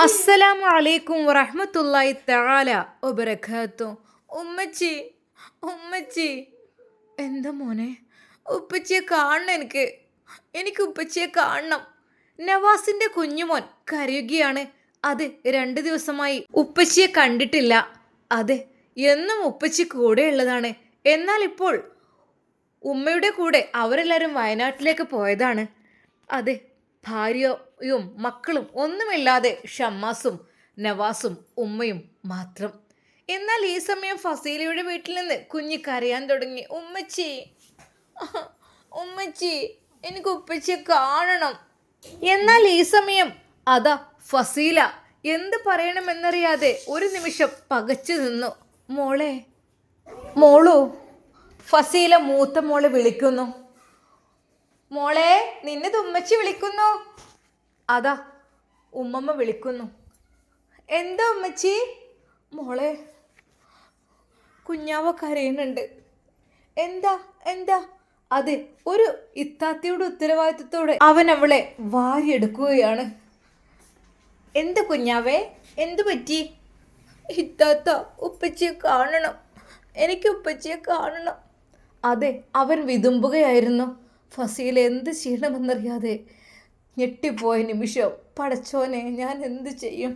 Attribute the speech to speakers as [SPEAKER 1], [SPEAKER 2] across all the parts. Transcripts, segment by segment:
[SPEAKER 1] അസ്സലാമു അലൈക്കും വറഹ്മത്തുള്ളാഹി തആല വബറകാത്തു. ഉമ്മച്ചി, ഉമ്മച്ചി, എന്താ മോനെ? ഉപ്പച്ചിയെ കാണണം എനിക്ക് ഉപ്പച്ചിയെ കാണണം. നവാസിന്റെ കുഞ്ഞുമോൻ കരയുകയാണ്. അതെ, 2 ദിവസമായി ഉപ്പച്ചിയെ കണ്ടിട്ടില്ല. അതെ, എന്നും ഉപ്പച്ചി കൂടെയുള്ളതാണ്. എന്നാൽ ഇപ്പോൾ ഉമ്മയുടെ കൂടെ അവരെല്ലാവരും വയനാട്ടിലേക്ക് പോയതാണ്. അതെ, ഭാര്യയും മക്കളും ഒന്നുമില്ലാതെ ഷമ്മാസും നവാസും ഉമ്മയും മാത്രം. എന്നാൽ ഈ സമയം ഫസീലയുടെ വീട്ടിൽ നിന്ന് കുഞ്ഞ് കരയാൻ തുടങ്ങി. ഉമ്മച്ചി, ഉമ്മച്ചി, എനിക്ക് ഉപ്പച്ചിയെ കാണണം. എന്നാൽ ഈ സമയം അതാ ഫസീല എന്ത് പറയണമെന്നറിയാതെ ഒരു നിമിഷം പകച്ചു നിന്നു. മോളെ, മോളു, ഫസീല മൂത്ത മോളെ വിളിക്കുന്നു. മോളെ, നിന്നെ ഉമ്മച്ചി വിളിക്കുന്നു. അതാ ഉമ്മമ്മ വിളിക്കുന്നു. എന്താ ഉമ്മച്ചി? മോളെ, കുഞ്ഞാവ കരയുന്നുണ്ട്. എന്താ എന്താ? അതെ, ഒരു ഇത്താത്തയുടെ ഉത്തരവാദിത്തത്തോടെ അവൻ അവളെ വാരിയെടുക്കുകയാണ്. എന്ത് കുഞ്ഞാവേ, എന്തു പറ്റി? ഇത്താത്ത, ഉപ്പച്ചിയെ കാണണം, എനിക്ക് ഉപ്പച്ചിയെ കാണണം. അതെ, അവൻ വിതുമ്പുകയായിരുന്നു. ഫസീല എന്ത് ചെയ്യണമെന്നറിയാതെ ഞെട്ടിപ്പോയ നിമിഷം, പടച്ചോനെ, ഞാൻ എന്ത് ചെയ്യും?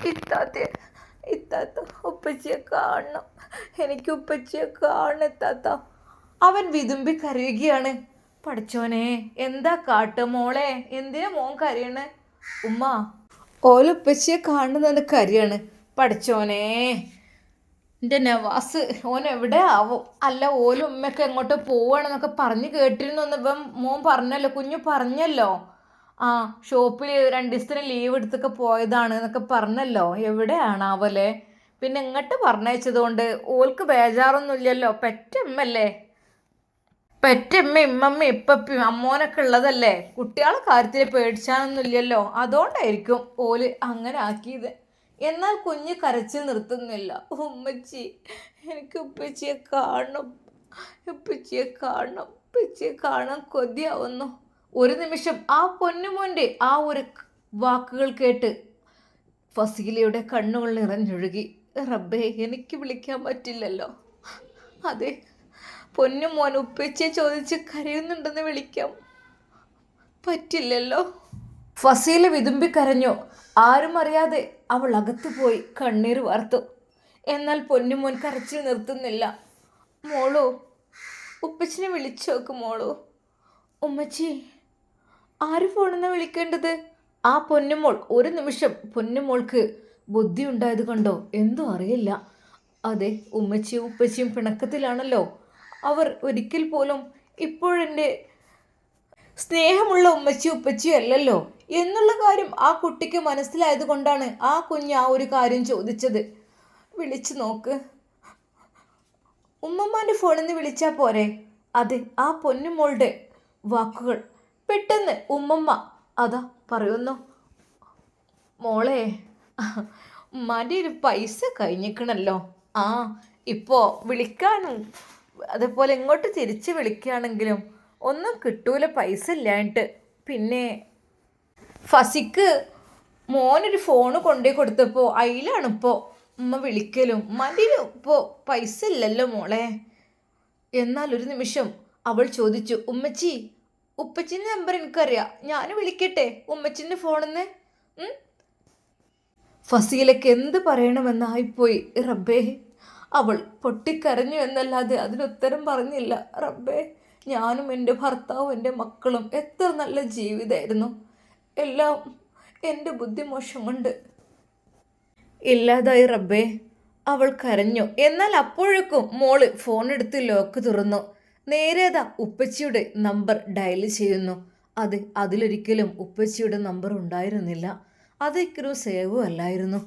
[SPEAKER 1] ഇത്താത്ത, ഇത്താത്ത, ഉപ്പച്ചിയെ കാണണം, എനിക്ക് ഉപ്പച്ചിയെ കാണണം ഇത്താത്ത. അവൻ വിതുമ്പി കരയുകയാണ്. പടച്ചോനെ, എന്താ കാട്ട് മോളെ? എന്തിനാ മോൻ കരയണേ? ഉമ്മ, ഓലുപ്പച്ചിയെ കാണുന്നത് കരയാണ്. പടച്ചോനെ, എൻ്റെ നവാസ് ഓൻ എവിടെ ആവും? അല്ല, ഓലും ഉമ്മയൊക്കെ എങ്ങോട്ട് പോവുകയാണെന്നൊക്കെ പറഞ്ഞ് കേട്ടിരുന്നു എന്ന് ഇപ്പം മോൻ പറഞ്ഞല്ലോ, കുഞ്ഞു പറഞ്ഞല്ലോ. ആ, ഷോപ്പിൽ 2 ദിവസത്തിന് ലീവ് എടുത്തൊക്കെ പോയതാണ് എന്നൊക്കെ പറഞ്ഞല്ലോ. എവിടെയാണാവല്ലേ? പിന്നെ ഇങ്ങോട്ട് പറഞ്ഞയച്ചതുകൊണ്ട് ഓൾക്ക് ബേജാറൊന്നുമില്ലല്ലോ. പെറ്റമ്മല്ലേ, പെറ്റമ്മ, ഇമ്മമ്മ, ഇപ്പപ്പയും അമ്മോനൊക്കെ ഉള്ളതല്ലേ. കുട്ടികളെ കാര്യത്തിൽ പേടിച്ചാനൊന്നുമില്ലല്ലോ. അതുകൊണ്ടായിരിക്കും ഓല് അങ്ങനെ ആക്കിയത്. എന്നാൽ കുഞ്ഞ് കരച്ചിൽ നിർത്തുന്നില്ല. ഉമ്മച്ചി, എനിക്ക് ഉപ്പച്ചിയെ കാണണം, ഉപ്പച്ചിയെ കാണണം, ഉപ്പച്ചിയെ കാണാൻ കൊതിയാവുന്നു. ഒരു നിമിഷം ആ പൊന്നുമോൻ്റെ ആ ഒരു വാക്കുകൾ കേട്ട് ഫസീലയുടെ കണ്ണുകൾ നിറഞ്ഞൊഴുകി. റബ്ബേ, എനിക്ക് വിളിക്കാൻ പറ്റില്ലല്ലോ. അതെ, പൊന്നുമോൻ ഉപ്പച്ചിയെ ചോദിച്ച് കരയുന്നുണ്ടെന്ന് വിളിക്കാം പറ്റില്ലല്ലോ. ഫസീല വിതുമ്പി കരഞ്ഞു. ആരും അറിയാതെ അവൾ അകത്തു പോയി കണ്ണീർ വാർത്തു. എന്നാൽ പൊന്നുമോൻ കരച്ചിൽ നിർത്തുന്നില്ല. മോളു, ഉപ്പച്ചിനെ വിളിച്ചു നോക്ക് മോളു. ഉമ്മച്ചി, ആര് ഫോണെന്നാ വിളിക്കേണ്ടത്? ആ പൊന്നുമോൾ ഒരു നിമിഷം, പൊന്നുമോൾക്ക് ബുദ്ധി ഉണ്ടായത് കൊണ്ടോ എന്തോ അറിയില്ല. അതെ, ഉമ്മച്ചിയും ഉപ്പച്ചിയും പിണക്കത്തിലാണല്ലോ. അവർ ഒരിക്കൽ പോലും ഇപ്പോഴെൻ്റെ സ്നേഹമുള്ള ഉമ്മച്ചി ഉപ്പച്ചി അല്ലല്ലോ എന്നുള്ള കാര്യം ആ കുട്ടിക്ക് മനസ്സിലായത് കൊണ്ടാണ് ആ കുഞ്ഞ് ആ ഒരു കാര്യം ചോദിച്ചത്. വിളിച്ചു നോക്ക്. ഉമ്മമ്മാൻ്റെ ഫോണിൽ നിന്ന് വിളിച്ചാൽ പോരെ? അതെ, ആ പൊന്നുമോളുടെ വാക്കുകൾ പെട്ടെന്ന് ഉമ്മമ്മ അതാ പറയുന്നു. മോളെ, ഉമ്മാൻ്റെ ഒരു പൈസ കഴിഞ്ഞിക്കണല്ലോ. ആ, ഇപ്പോൾ വിളിക്കാനും അതേപോലെ ഇങ്ങോട്ട് തിരിച്ച് വിളിക്കുകയാണെങ്കിലും ഒന്നും കിട്ടൂല, പൈസ ഇല്ലായിട്ട്. പിന്നെ ഫസിക്ക് മോനൊരു ഫോണ് കൊണ്ടേ കൊടുത്തപ്പോൾ അതിലാണിപ്പോൾ ഉമ്മ വിളിക്കലും. ഉമ്മാൻ്റെ ഇപ്പോൾ പൈസ ഇല്ലല്ലോ മോളെ. എന്നാൽ ഒരു നിമിഷം അവൾ ചോദിച്ചു, ഉമ്മച്ചി, ഉപ്പച്ചിൻ്റെ നമ്പർ എനിക്കറിയാം, ഞാൻ വിളിക്കട്ടെ ഉമ്മച്ചിൻ്റെ ഫോണിൽ നിന്ന്? ഫസീലയ്ക്ക് എന്ത് പറയണമെന്നായിപ്പോയി. റബ്ബേ, അവൾ പൊട്ടിക്കരഞ്ഞു എന്നല്ലാതെ അതിനുത്തരം പറഞ്ഞില്ല. റബ്ബേ, ഞാനും എൻ്റെ ഭർത്താവും എൻ്റെ മക്കളും എത്ര നല്ല ജീവിതമായിരുന്നു. എല്ലാം എൻ്റെ ബുദ്ധിമോശം കൊണ്ട് ഇല്ലാതായി റബ്ബേ. അവൾ കരഞ്ഞു. എന്നാൽ അപ്പോഴേക്കും മോള് ഫോൺ എടുത്ത് ലോക്ക് തുറന്നു. നേരേതാ ഉപ്പച്ചിയുടെ നമ്പർ ഡയൽ ചെയ്യുന്നു. അതെ, അതിലൊരിക്കലും ഉപ്പച്ചിയുടെ നമ്പർ ഉണ്ടായിരുന്നില്ല. അതൊരിക്കലും സേവും അല്ലായിരുന്നു.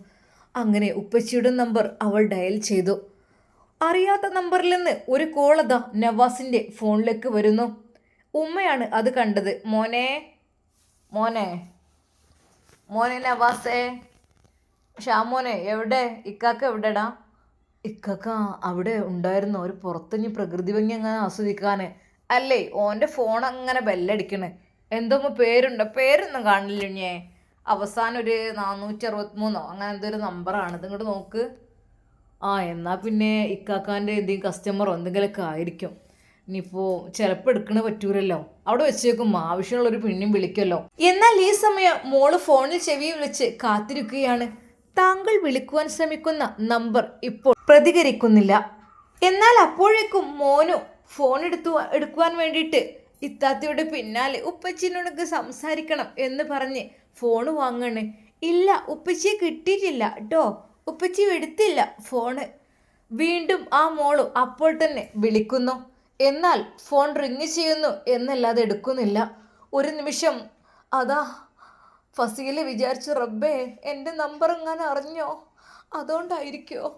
[SPEAKER 1] അങ്ങനെ ഉപ്പച്ചിയുടെ നമ്പർ അവൾ ഡയൽ ചെയ്തു. അറിയാത്ത നമ്പറിൽ നിന്ന് ഒരു കോളതാ നവാസിൻ്റെ ഫോണിലേക്ക് വരുന്നു. ഉമ്മയാണ് അത് കണ്ടത്. മോനെ, മോനെ, മോനെ നവാസേ, ഷാമോനെ, എവിടെ? ഇക്കാക്ക എവിടെടാ? ഇക്കാക്ക അവിടെ ഉണ്ടായിരുന്നു, ഒരു പുറത്തുനിന്ന് പ്രകൃതി ഭംഗി അങ്ങനെ ആസ്വദിക്കാൻ. അല്ലേ, ഓൻ്റെ ഫോൺ അങ്ങനെ ബെല്ലടിക്കണ്. എന്തോ പേരുണ്ടോ? പേരൊന്നും കാണില്ല ഞേ. അവസാനം ഒരു 463 അങ്ങനെ എന്തൊരു നമ്പറാണ്, ഇത് ഇങ്ങോട്ട് നോക്ക്. എന്നാൽ പിന്നെ ഇക്കാക്കാൻ്റെ എന്തെങ്കിലും കസ്റ്റമറോ എന്തെങ്കിലുമൊക്കെ ആയിരിക്കും. ഇനിയിപ്പോൾ ചിലപ്പോൾ എടുക്കണ പറ്റൂലല്ലോ, അവിടെ വെച്ചേക്കും, ആവശ്യമുള്ളൊരു പിന്നെയും വിളിക്കുമല്ലോ. എന്നാൽ ഈ സമയം മോള് ഫോണിൽ ചെവി വിളിച്ച് കാത്തിരിക്കുകയാണ്. താങ്കൾ വിളിക്കുവാൻ ശ്രമിക്കുന്ന നമ്പർ ഇപ്പോൾ പ്രതികരിക്കുന്നില്ല. എന്നാൽ അപ്പോഴേക്കും മോനു ഫോൺ എടുക്കുവാൻ വേണ്ടിയിട്ട് ഇത്താത്തയുടെ പിന്നാലെ ഉപ്പച്ചിനോടൊക്കെ സംസാരിക്കണം എന്ന് പറഞ്ഞ് ഫോണ് വാങ്ങണ്. ഇല്ല, ഉപ്പച്ചിയെ കിട്ടിയിട്ടില്ല കേട്ടോ, ഉപ്പച്ചി എടുത്തില്ല ഫോണ്. വീണ്ടും ആ മോള് അപ്പോൾ തന്നെ വിളിക്കുന്നു. എന്നാൽ ഫോൺ റിങ് ചെയ്യുന്നു എന്നല്ലാതെ എടുക്കുന്നില്ല. ഒരു നിമിഷം അതാ ഫസീല വിചാരിച്ചു, റബ്ബേ എൻ്റെ നമ്പർ എങ്ങാനും അറിഞ്ഞോ, അതുകൊണ്ടായിരിക്കോ,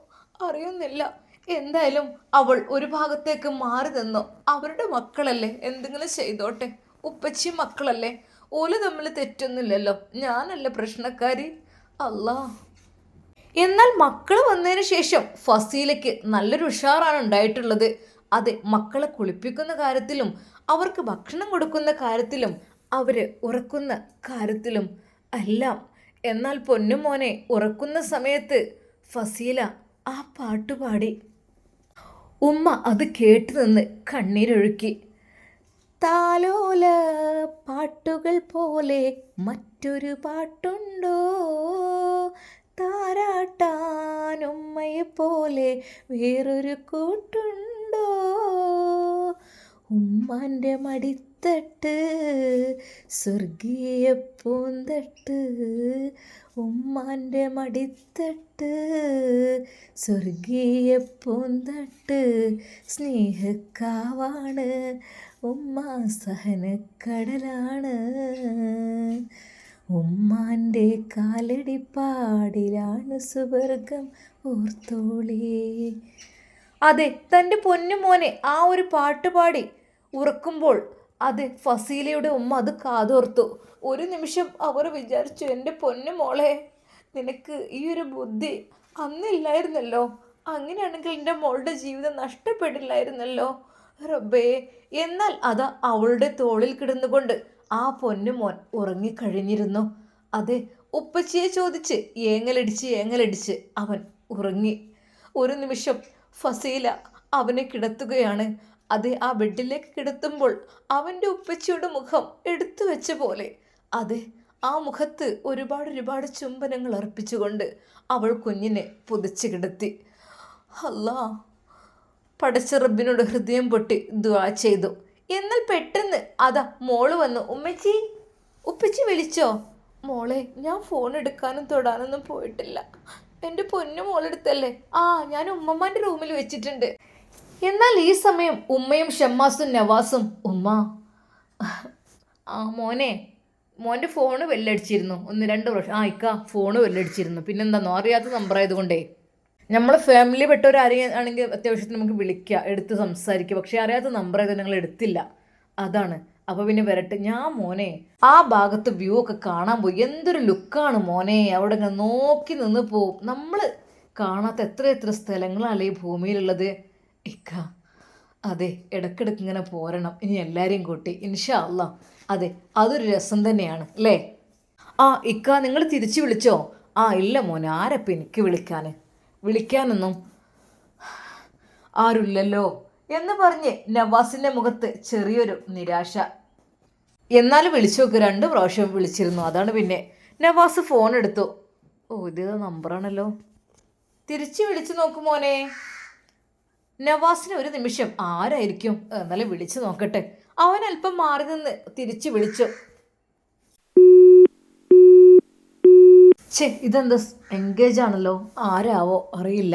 [SPEAKER 1] അറിയുന്നില്ല. എന്തായാലും അവൾ ഒരു ഭാഗത്തേക്ക് മാറി നിന്നു. അവരുടെ മക്കളല്ലേ, എന്തെങ്കിലും ചെയ്തോട്ടെ, ഉപ്പച്ചി മക്കളല്ലേ, ഓല് തമ്മിൽ തെറ്റൊന്നുമില്ലല്ലോ, ഞാനല്ല പ്രശ്നക്കാരി, അല്ലാ. എന്നാൽ മക്കൾ വന്നതിന് ശേഷം ഫസീലയ്ക്ക് നല്ലൊരു ഉഷാറാണ് ഉണ്ടായിട്ടുള്ളത്. അതെ, മക്കളെ കുളിപ്പിക്കുന്ന കാര്യത്തിലും അവർക്ക് ഭക്ഷണം കൊടുക്കുന്ന കാര്യത്തിലും അവര് ഉറക്കുന്ന കാര്യത്തിലും എല്ലാം. എന്നാൽ പൊന്നുമോനെ ഉറക്കുന്ന സമയത്ത് ഫസീല ആ പാട്ടുപാടി. ഉമ്മ അത് കേട്ടു നിന്ന് കണ്ണീരൊഴുക്കി. താലോല പാട്ടുകൾ പോലെ മറ്റൊരു പാട്ടുണ്ടോ, താരാട്ടാൻ ഉമ്മയെ പോലെ വേറൊരു കൂട്ടുണ്ടോ, ഉമ്മാൻ്റെ മടിത്തട്ട് സ്വർഗീയ പൂന്തട്ട്, ഉമ്മാൻ്റെ മടിത്തട്ട് സ്വർഗീയ പൂന്തട്ട്, സ്നേഹക്കാവാണ് ഉമ്മ സഹനക്കടലാണ്, ഉമ്മാൻ്റെ കാലടിപ്പാടിലാണ് സുവർഗം ഓർത്തോളേ. അതെ, തൻ്റെ പൊന്നുമോനെ ആ ഒരു പാട്ട് പാടി ഉറക്കുമ്പോൾ അത് ഫസീലയുടെ ഉമ്മ അത് കാതോർത്തു. ഒരു നിമിഷം അവർ വിചാരിച്ചു, എൻ്റെ പൊന്നുമോളെ, നിനക്ക് ഈ ഒരു ബുദ്ധി അന്നില്ലായിരുന്നല്ലോ, അങ്ങനെയാണെങ്കിൽ എൻ്റെ മോളുടെ ജീവിതം നഷ്ടപ്പെടില്ലായിരുന്നല്ലോ റബ്ബേ. എന്നാൽ അതാ അവളുടെ തോളിൽ കിടന്നുകൊണ്ട് ആ പൊന്നുമോൻ ഉറങ്ങിക്കഴിഞ്ഞിരുന്നു. അതെ, ഉപ്പച്ചിയെ ചോദിച്ച് ഏങ്ങലടിച്ച് അവൻ ഉറങ്ങി. ഒരു നിമിഷം ഫസീല അവനെ കിടത്തുകയാണ്. അത് ആ ബെഡിലേക്ക് കിടത്തുമ്പോൾ അവൻ്റെ ഉപ്പച്ചിയുടെ മുഖം എടുത്തു വെച്ച പോലെ, അതെ, ആ മുഖത്ത് ഒരുപാട് ചുംബനങ്ങൾ അർപ്പിച്ചുകൊണ്ട് അവൾ കുഞ്ഞിനെ പുതച്ച് കിടത്തി. അല്ലാ, പടച്ച റബ്ബിനോട് ഹൃദയം പൊട്ടി ദുആ ചെയ്തു. എന്നാൽ പെട്ടെന്ന് അതാ മോള് വന്നു. ഉപ്പച്ചി വിളിച്ചോ? മോളെ, ഞാൻ ഫോൺ എടുക്കാനും തൊടാനൊന്നും പോയിട്ടില്ല, എൻ്റെ പൊന്നു മോളെടുത്തല്ലേ. ഞാൻ ഉമ്മമ്മാൻ്റെ റൂമിൽ വെച്ചിട്ടുണ്ട്. എന്നാൽ ഈ സമയം ഉമ്മയും ഷമ്മാസും നവാസും, ഉമ്മ മോൻ്റെ ഫോണ് വെല്ലടിച്ചിരുന്നു 1-2 പ്രാവശ്യം. ഇക്ക ഫോണ് വെല്ലടിച്ചിരുന്നു. പിന്നെന്താണോ, അറിയാത്ത നമ്പറായതുകൊണ്ടേ, നമ്മളെ ഫാമിലി പെട്ടവരാണെങ്കിൽ അത്യാവശ്യത്തിന് നമുക്ക് വിളിക്കുക, എടുത്ത് സംസാരിക്കുക. പക്ഷേ അറിയാത്ത നമ്പറായത് ഞങ്ങൾ എടുത്തില്ല, അതാണ്. അപ്പോൾ പിന്നെ വരട്ടെ. ഞാൻ മോനെ ആ ഭാഗത്ത് വ്യൂ ഒക്കെ കാണാൻ പോയി. എന്തൊരു ലുക്കാണ് മോനെ, അവിടെ ഇങ്ങനെ നോക്കി നിന്ന് പോവും. നമ്മൾ കാണാത്ത എത്ര സ്ഥലങ്ങളല്ലേ ഈ ഭൂമിയിലുള്ളത് ഇക്ക. അതെ, ഇടയ്ക്കിടയ്ക്ക് ഇങ്ങനെ പോരണം, ഇനി എല്ലാവരെയും കൂട്ടി ഇൻഷാ അല്ലാ. അതെ, അതൊരു രസം തന്നെയാണ് അല്ലേ. ഇക്ക, നിങ്ങൾ തിരിച്ചു വിളിച്ചോ? ഇല്ല മോനെ, ആരപ്പം എനിക്ക് വിളിക്കാനൊന്നും ആരുമില്ലല്ലോ എന്ന് പറഞ്ഞ് നവാസിൻ്റെ മുഖത്ത് ചെറിയൊരു നിരാശ. എന്നാലും വിളിച്ചു നോക്ക്, 2 പ്രാവശ്യം വിളിച്ചിരുന്നു, അതാണ്. പിന്നെ നവാസ് ഫോൺ എടുത്തു. ഇത് നമ്പറാണല്ലോ, തിരിച്ചു വിളിച്ചു നോക്കും മോനെ. നവാസിന് ഒരു നിമിഷം ആരായിരിക്കും, എന്നാലും വിളിച്ചു നോക്കട്ടെ. അവൻ അല്പം മാറി നിന്ന് തിരിച്ചു വിളിച്ചു. ഇതെന്താ എൻഗേജ് ആണല്ലോ, ആരാവോ അറിയില്ല.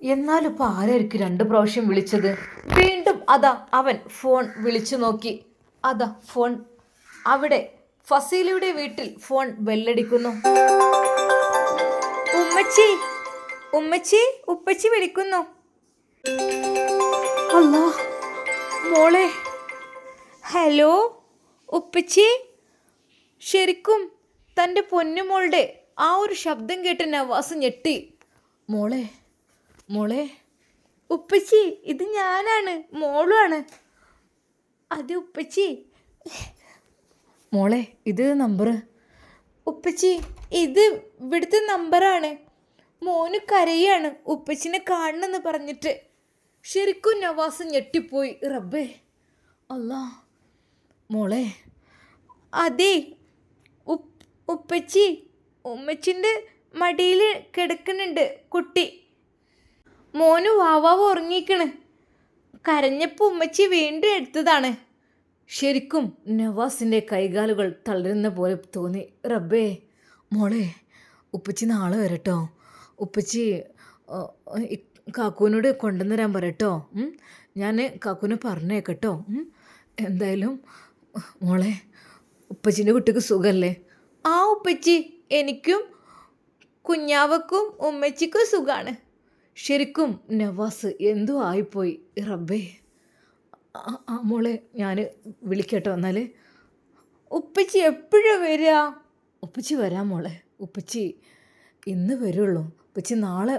[SPEAKER 1] എന്നാലും ഇപ്പോൾ ആരായിരിക്കും 2 പ്രാവശ്യം വിളിച്ചത്? വീണ്ടും അതാ അവൻ ഫോൺ വിളിച്ചു നോക്കി. അതാ ഫോൺ അവിടെ ഫസീലയുടെ വീട്ടിൽ ഫോൺ ബെല്ലടിക്കുന്നു. ഉപ്പച്ചി വിളിക്കുന്നു. അല്ലാ മോളെ, ഹലോ ഉപ്പച്ചി. ശരിക്കും തൻ്റെ പൊന്നുമോളുടെ ആ ഒരു ശബ്ദം കേട്ട് നവാസ് ഞെട്ടി. മോളെ ഉപ്പച്ചി, ഇത് ഞാനാണ്, മോളുമാണ്. അത് ഉപ്പച്ചി. മോളെ, ഇത് നമ്പർ ഉപ്പച്ചി ഇത് ഇവിടുത്തെ നമ്പറാണ്. മോന് കരയാണ് ഉപ്പച്ചിനെ കാണണമെന്ന് പറഞ്ഞിട്ട്. ശരിക്കും നവാസ് ഞെട്ടിപ്പോയി. റബ്ബേ അല്ലാ. മോളെ അതെ ഉപ്പച്ചി ഉമ്മച്ചിൻ്റെ മടിയിൽ കിടക്കുന്നുണ്ട് കുട്ടി. മോന് വാവാവ് ഉറങ്ങിക്കണ്. കരഞ്ഞപ്പോൾ ഉമ്മച്ചി വീണ്ടും എടുത്തതാണ്. ശരിക്കും നവാസിൻ്റെ കൈകാലുകൾ തളരുന്ന പോലെ തോന്നി. റബ്ബേ മോളെ ഉപ്പച്ചി നാളെ വരട്ടോ. ഉപ്പച്ചി കാക്കൂനോട് കൊണ്ടുവന്നരാൻ പറയട്ടോ. ഞാൻ കാക്കൂനെ പറഞ്ഞേക്കട്ടോ. എന്തായാലും മോളെ ഉപ്പച്ചിൻ്റെ കുട്ടിക്ക് സുഖമല്ലേ? ആ ഉപ്പച്ചി എനിക്കും കുഞ്ഞാവക്കും ഉമ്മച്ചിക്കും സുഖമാണ്. ശരിക്കും നവാസ് എന്തോ ആയിപ്പോയി. റബ്ബേ ആ മോളെ ഞാൻ വിളിക്കട്ടോ. എന്നാൽ ഉപ്പച്ചി എപ്പോഴാണ് വരിക? ഉപ്പച്ചി വരാം മോളെ. ഉപ്പച്ചി ഇന്ന് വരുള്ളൂ. ഉപ്പച്ചി നാളെ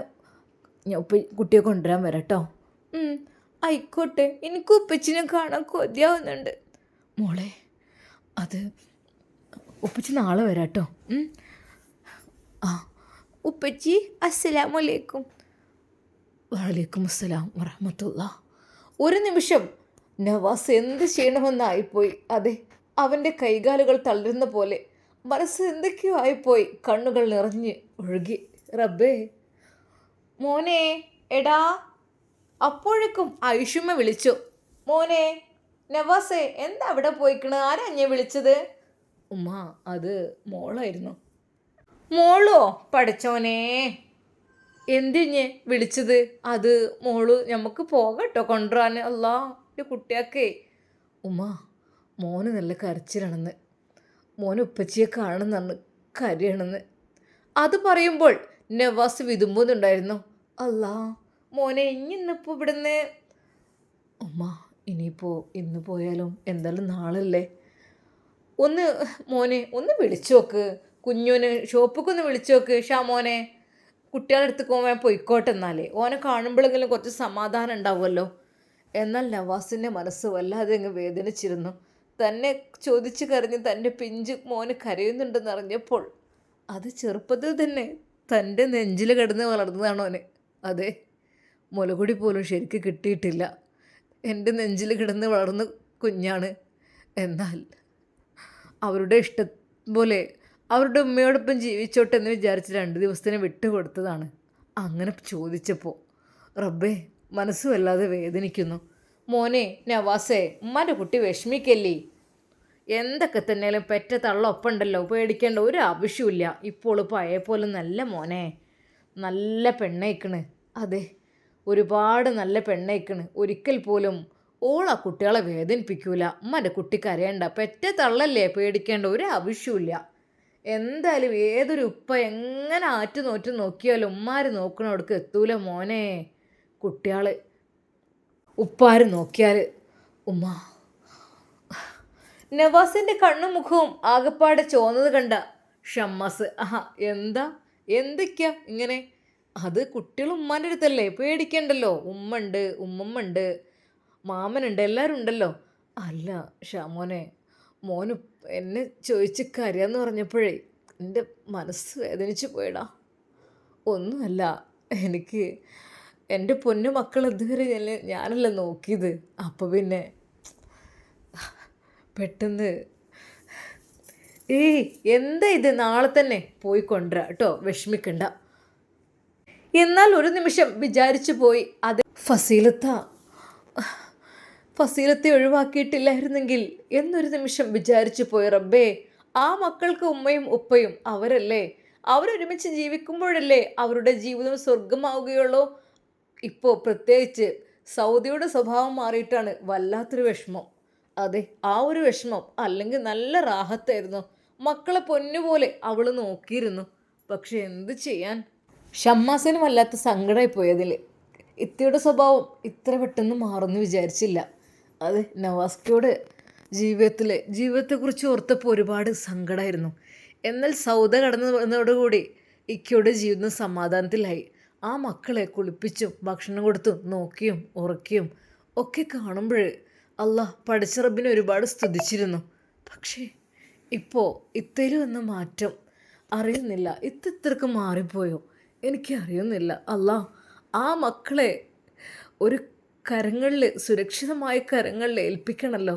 [SPEAKER 1] കുട്ടിയെ കൊണ്ടുവരാൻ വരട്ടോ. ആയിക്കോട്ടെ. എനിക്ക് ഉപ്പച്ചിനെ കാണാൻ കൊതിയാവുന്നുണ്ട് മോളെ. അത് ഉപ്പച്ചി നാളെ വരാട്ടോ. ആ ഉപ്പച്ചി അസ്സലാമലൈക്കും. വലൈക്കും അസ്സലാം വറഹ്മത്തുള്ളാഹി. ഒരു നിമിഷം നവാസ് എന്ത് ചെയ്യണമെന്നായിപ്പോയി. അതെ, അവൻ്റെ കൈകാലുകൾ തളരുന്ന പോലെ മനസ്സ് എന്തൊക്കെയോ ആയിപ്പോയി. കണ്ണുകൾ നിറഞ്ഞ് ഒഴുകി. റബ്ബേ മോനെ എടാ. അപ്പോഴേക്കും ഐഷുമ്മ വിളിച്ചു. മോനെ നവാസേ എന്താ അവിടെ പോയിക്കണ്? ആരാ ഞാൻ വിളിച്ചത്? ഉമ്മ അത് മോളായിരുന്നു. മോളോ? പഠിച്ചോനെ എന്തിഞ്ഞ് വിളിച്ചത്? അത് മോള് നമുക്ക് പോകട്ടോ കൊണ്ടുവരാൻ. അല്ലാ എൻ്റെ കുട്ടിയാക്കേ. ഉമ്മ മോന് നല്ല കരച്ചിലാണെന്ന്. മോന് ഉപ്പച്ചിയെ കാണുന്നെന്ന് കരയണമെന്ന്. അത് പറയുമ്പോൾ നവാസ് വിതുമ്പുന്നുണ്ടായിരുന്നു. അല്ലാ മോനെ ഇന്നിപ്പോൾ ഇവിടുന്ന്. ഉമ്മ ഇനിയിപ്പോൾ ഇന്ന് പോയാലും എന്തായാലും നാളല്ലേ. മോനെ ഒന്ന് വിളിച്ചു നോക്ക്. കുഞ്ഞുന് ഷോപ്പിലേക്ക് ഒന്ന് വിളിച്ചു നോക്ക്. മോനെ കുട്ടികളുടെ അടുത്ത് പോകാൻ പൊയ്ക്കോട്ടെ. എന്നാലേ ഓനെ കാണുമ്പോഴെങ്കിലും കുറച്ച് സമാധാനം ഉണ്ടാവുമല്ലോ. എന്നാൽ നവാസിൻ്റെ മനസ്സ് വല്ലാതെ അങ്ങ് വേദനിച്ചിരുന്നു. തന്നെ ചോദിച്ചു കരഞ്ഞ് തൻ്റെ പിഞ്ച് മോന് കരയുന്നുണ്ടെന്ന് അറിഞ്ഞപ്പോൾ അത് ചെറുപ്പത്തിൽ തന്നെ തൻ്റെ നെഞ്ചിൽ കിടന്ന് വളർന്നതാണ് ഓന്. അതെ, മുലകുടി പോലും ശരിക്ക് കിട്ടിയിട്ടില്ല. എൻ്റെ നെഞ്ചിൽ കിടന്ന് വളർന്ന കുഞ്ഞാണ്. എന്നാൽ അവരുടെ ഇഷ്ടം പോലെ അവരുടെ ഉമ്മയോടൊപ്പം ജീവിച്ചോട്ടെ എന്ന് വിചാരിച്ച് 2 ദിവസത്തിന് വിട്ടുകൊടുത്തതാണ്. അങ്ങനെ ചോദിച്ചപ്പോൾ റബ്ബേ മനസ്സ് വല്ലാതെ വേദനിക്കുന്നു. മോനെ നവാസേ ഉമ്മാൻ്റെ കുട്ടി വിഷമിക്കല്ലേ. എന്തൊക്കെ തന്നെയാലും പെറ്റ തള്ളൊപ്പുണ്ടല്ലോ, പേടിക്കേണ്ട ഒരു ആവശ്യമില്ല. ഇപ്പോൾ പഴയ പോലെ നല്ല മോനെ, നല്ല പെണ്ണയക്കണ്. അതെ, ഒരുപാട് നല്ല പെണ്ണയക്കണ്. ഒരിക്കൽ പോലും ഓളാ കുട്ടികളെ വേദനിപ്പിക്കൂല. ഉമ്മാൻ്റെ കുട്ടി കരയണ്ട, പെറ്റ തള്ളല്ലേ, പേടിക്കേണ്ട ഒരു ആവശ്യമില്ല. എന്തായാലും ഏതൊരു ഉപ്പ എങ്ങനെ ആറ്റുനോറ്റ് നോക്കിയാലും ഉമ്മാർ നോക്കണവിടക്ക് എത്തൂല മോനെ. കുട്ടികൾ ഉപ്പാർ നോക്കിയാൽ ഉമ്മ. നവാസിൻ്റെ കണ്ണും മുഖവും ആകപ്പാടെ ചോന്നത് കണ്ട ഷമ്മാസ് എന്തൊക്കെയാ ഇങ്ങനെ? അത് കുട്ടികൾ ഉമ്മാൻ്റെ അടുത്തല്ലേ, പേടിക്കണ്ടല്ലോ. ഉമ്മണ്ട്, ഉമ്മമ്മ മാമനുണ്ട്, എല്ലാവരും ഉണ്ടല്ലോ. അല്ല ഷാമോനെ, മോന് എന്നെ ചോദിച്ച് കരയാന്ന് പറഞ്ഞപ്പോഴേ എൻ്റെ മനസ്സ് വേദനിച്ച് പോയടാ. ഒന്നുമല്ല, എനിക്ക് എൻ്റെ പൊന്നു മക്കൾ ഇതുവരെ ഞാനല്ല നോക്കിയത്. അപ്പോൾ പിന്നെ പെട്ടെന്ന് എന്താ ഇത്, നാളെ തന്നെ പോയി കൊണ്ടുവരാം കേട്ടോ, വിഷമിക്കണ്ട. എന്നാൽ ഒരു നിമിഷം വിചാരിച്ചു പോയി, അത് ഫസീലത്തെ ഒഴിവാക്കിയിട്ടില്ലായിരുന്നെങ്കിൽ എന്നൊരു നിമിഷം വിചാരിച്ചു പോയി. റബ്ബേ, ആ മക്കൾക്ക് ഉമ്മയും ഉപ്പയും അവരല്ലേ. അവരൊരുമിച്ച് ജീവിക്കുമ്പോഴല്ലേ അവരുടെ ജീവിതം സ്വർഗമാവുകയുള്ളൂ. ഇപ്പോൾ പ്രത്യേകിച്ച് സൗദിയുടെ സ്വഭാവം മാറിയിട്ടാണ് വല്ലാത്തൊരു വിഷമം. അതെ, ആ ഒരു വിഷമം. അല്ലെങ്കിൽ നല്ല റാഹത്തായിരുന്നു. മക്കളെ പൊന്നുപോലെ അവൾ നോക്കിയിരുന്നു. പക്ഷെ എന്ത് ചെയ്യാൻ, ഷമ്മാസിന് വല്ലാത്ത സങ്കടമായി പോയതിൽ. ഇത്തിയുടെ സ്വഭാവം ഇത്ര പെട്ടെന്ന് മാറുമെന്ന് വിചാരിച്ചില്ല. അത് നവാസ്കയോട് ജീവിതത്തെക്കുറിച്ച് ഓർത്തപ്പോൾ ഒരുപാട് സങ്കടമായിരുന്നു. എന്നാൽ സൗദ കടന്നു വന്നതോടുകൂടി ഇക്കയുടെ ജീവിതം സമാധാനത്തിലായി. ആ മക്കളെ കുളിപ്പിച്ചും ഭക്ഷണം കൊടുത്തും നോക്കിയും ഉറക്കിയും ഒക്കെ കാണുമ്പോൾ അല്ലാഹ് പടച്ച റബ്ബിനെ ഒരുപാട് സ്തുതിച്ചിരുന്നു. പക്ഷേ ഇപ്പോൾ ഇത്തയിൽ വന്ന മാറ്റം അറിയുന്നില്ല, ഇത്രക്ക് മാറിപ്പോയോ എനിക്ക് അറിയുന്നില്ല. അല്ലാ, ആ മക്കളെ ഒരു കരങ്ങളിൽ, സുരക്ഷിതമായ കരങ്ങളിൽ ഏൽപ്പിക്കണമല്ലോ.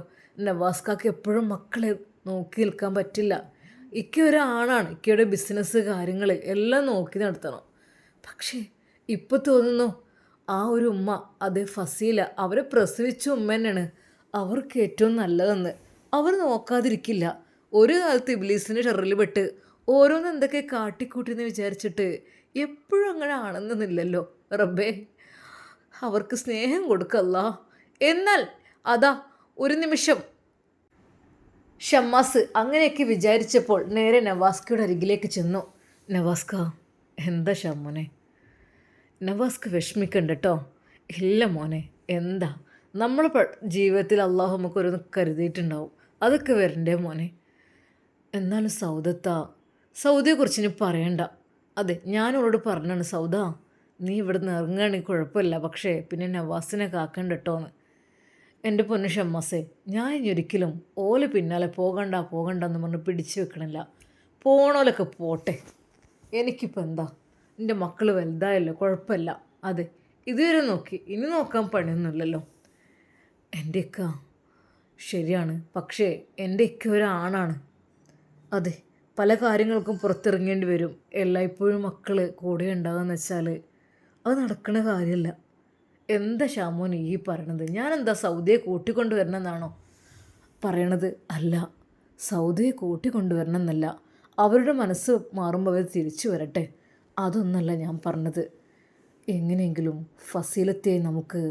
[SPEAKER 1] നവാസ്കാക്ക് എപ്പോഴും മക്കളെ നോക്കി നിൽക്കാൻ പറ്റില്ല. ഇക്ക ഒരാണാണ്, ഇക്കയുടെ ബിസിനസ് കാര്യങ്ങൾ എല്ലാം നോക്കി നടത്തണം. പക്ഷേ ഇപ്പോൾ തോന്നുന്നു ആ ഒരു ഉമ്മ, അത് ഫസീല, അവരെ പ്രസവിച്ച ഉമ്മ തന്നെയാണ് അവർക്ക് ഏറ്റവും നല്ലതെന്ന്. അവർ നോക്കാതിരിക്കില്ല. ഒരു കാലത്ത് ഇബ്ലീസിൻ്റെ ഷെറിൽ പെട്ട് ഓരോന്ന് എന്തൊക്കെ കാട്ടിക്കൂട്ടിയെന്ന് വിചാരിച്ചിട്ട് എപ്പോഴും അങ്ങനെ ആണെന്നില്ലല്ലോ റബ്ബേ. അവർക്ക് സ്നേഹം കൊടുക്കല്ല. എന്നാൽ അതാ ഒരു നിമിഷം ഷമ്മാസ് അങ്ങനെയൊക്കെ വിചാരിച്ചപ്പോൾ നേരെ നവാസ്കയുടെ അരികിലേക്ക് ചെന്നു. നവാസ്ക, എന്താ ഷമ്മോനെ? നവാസ്ക വിഷമിക്കണ്ട കേട്ടോ. ഇല്ല മോനെ, എന്താ നമ്മൾ ജീവിതത്തിൽ അള്ളാഹു നമുക്കൊരോന്ന് കരുതിയിട്ടുണ്ടാവും, അതൊക്കെ വരണ്ടേ മോനെ. എന്നാലും സൗദയെക്കുറിച്ച് ഇനി പറയണ്ട. അതെ, ഞാനവളോട് പറഞ്ഞാണ്, സൗദ നീ ഇവിടെ നിന്ന് ഇറങ്ങുകയാണെങ്കിൽ കുഴപ്പമില്ല, പക്ഷേ പിന്നെ നവാസിനെ കാക്കണ്ട കേട്ടോന്ന്. എൻ്റെ പൊന്നു ഷമ്മാസേ, ഞാൻ ഇനി ഒരിക്കലും ഓല പിന്നാലെ പോകണ്ടെന്ന് പറഞ്ഞ് പിടിച്ചു വെക്കണില്ല. പോണോലൊക്കെ പോട്ടെ, എനിക്കിപ്പോൾ എന്താ, എൻ്റെ മക്കൾ വലുതായല്ലോ, കുഴപ്പമില്ല. അതെ, ഇതുവരെ നോക്കി, ഇനി നോക്കാൻ പണിയൊന്നുമില്ലല്ലോ. എൻ്റെ ഇക്ക ശരിയാണ്, പക്ഷേ എൻ്റെ ഇക്ക ഒരാണാണ്. അതെ, പല കാര്യങ്ങൾക്കും പുറത്തിറങ്ങേണ്ടി വരും. എല്ലായ്പ്പോഴും മക്കൾ കൂടെ ഉണ്ടാകുകയെന്ന് വെച്ചാൽ അത് നടക്കുന്ന കാര്യമല്ല. എന്താ ഷാമോൻ ഈ പറയണത്? ഞാനെന്താ സൗദിയെ കൂട്ടിക്കൊണ്ടുവരണമെന്നാണോ പറയണത്? അല്ല, സൗദിയെ കൂട്ടിക്കൊണ്ടുവരണമെന്നല്ല, അവരുടെ മനസ്സ് മാറുമ്പോൾ അവർ തിരിച്ചു വരട്ടെ, അതൊന്നല്ല ഞാൻ പറഞ്ഞത്. എങ്ങനെയെങ്കിലും ഫസീലത്തെ നമുക്ക്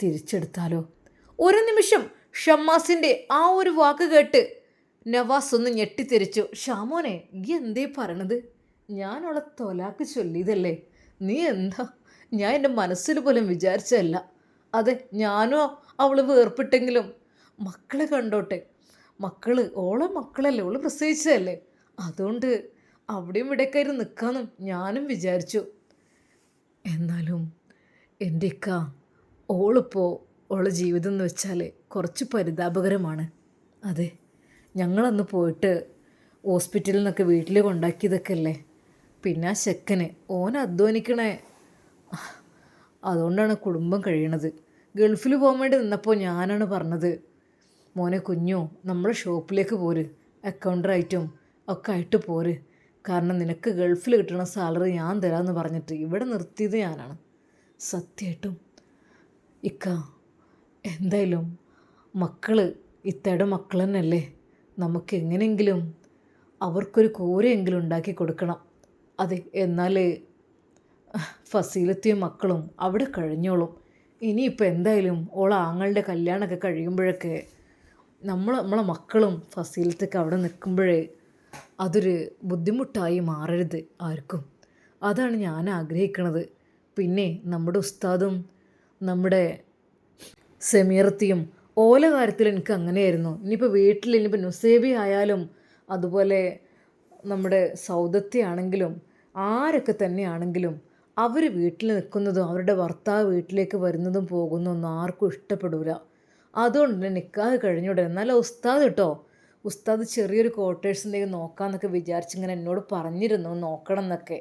[SPEAKER 1] തിരിച്ചെടുത്താലോ? ഒരു നിമിഷം ഷമ്മാസിൻ്റെ ആ ഒരു വാക്ക് കേട്ട് നവാസ് ഒന്ന് ഞെട്ടിത്തെറിച്ചു. ഷാമോനെ, ഈ എന്തേ പറയണത്? ഞാനവളെ തൊലാക്ക് ചൊല്ലിയതല്ലേ. നീ എന്താ? ഞാൻ എൻ്റെ മനസ്സിൽ പോലും വിചാരിച്ചതല്ല. അതെ, ഞാനോ അവൾ വേർപ്പെട്ടെങ്കിലും മക്കളെ കണ്ടോട്ടെ. ഓളെ മക്കളല്ലേ, ഓള് പ്രസവിച്ചതല്ലേ, അതുകൊണ്ട് അവിടെയും ഇവിടെയൊക്കെ നിൽക്കാമെന്നും ഞാനും വിചാരിച്ചു. എന്നാലും എൻ്റെ ഇക്ക, ഓളെ ജീവിതം എന്ന് വെച്ചാൽ കുറച്ച് പരിതാപകരമാണ്. അതെ, ഞങ്ങളന്ന് പോയിട്ട് ഹോസ്പിറ്റലിൽ നിന്നൊക്കെ വീട്ടിൽ കൊണ്ടാക്കിയതൊക്കെ അല്ലേ. പിന്നെ ആ ചെക്കന് അധ്വാനിക്കണേ, അതുകൊണ്ടാണ് കുടുംബം കഴിയണത്. ഗൾഫിൽ പോകാൻ വേണ്ടി നിന്നപ്പോൾ ഞാനാണ് പറഞ്ഞത്, മോനെ കുഞ്ഞോ നമ്മുടെ ഷോപ്പിലേക്ക് പോര്, അക്കൗണ്ടറായിട്ടും ഒക്കെ ആയിട്ട് പോര്, കാരണം നിനക്ക് ഗൾഫിൽ കിട്ടുന്ന സാലറി ഞാൻ തരാമെന്ന് പറഞ്ഞിട്ട് ഇവിടെ നിർത്തിയത് ഞാനാണ്. സത്യമായിട്ടും ഇക്ക, എന്തായാലും മക്കൾ ഇത്തയുടെ മക്കൾ തന്നെയല്ലേ, നമുക്ക് എങ്ങനെയെങ്കിലും അവർക്കൊരു കൂരയെങ്കിലും ഉണ്ടാക്കി കൊടുക്കണം. അതെ, എന്നാൽ ഫസീലത്തിയും മക്കളും അവിടെ കഴിഞ്ഞോളും. ഇനിയിപ്പോൾ എന്തായാലും ആങ്ങളുടെ കല്യാണമൊക്കെ കഴിയുമ്പോഴൊക്കെ നമ്മളെ മക്കളും ഫസീലത്തൊക്കെ അവിടെ നിൽക്കുമ്പോഴേ അതൊരു ബുദ്ധിമുട്ടായി മാറരുത് ആർക്കും. അതാണ് ഞാൻ ആഗ്രഹിക്കുന്നത്. പിന്നെ നമ്മുടെ ഉസ്താദും നമ്മുടെ സെമീറത്തിയും ഓല കാര്യത്തിൽ എനിക്ക് അങ്ങനെയായിരുന്നു. ഇനിയിപ്പോൾ ഇനിയിപ്പോൾ നുസേബി ആയാലും അതുപോലെ നമ്മുടെ സൗദത്തി ആണെങ്കിലും ആരൊക്കെ തന്നെയാണെങ്കിലും അവർ വീട്ടിൽ നിൽക്കുന്നതും അവരുടെ ഭർത്താവ് വീട്ടിലേക്ക് വരുന്നതും പോകുന്നതൊന്നും ആർക്കും ഇഷ്ടപ്പെടില്ല. അതുകൊണ്ട് തന്നെ നിക്കാഹ് കഴിഞ്ഞുവിടെ. എന്നാലും ഉസ്താദ് കേട്ടോ, ഉസ്താദ് ചെറിയൊരു ക്വാർട്ടേഴ്സ് എന്തെങ്കിലും നോക്കാമെന്നൊക്കെ വിചാരിച്ചിങ്ങനെ എന്നോട് പറഞ്ഞിരുന്നു, നോക്കണം എന്നൊക്കെ.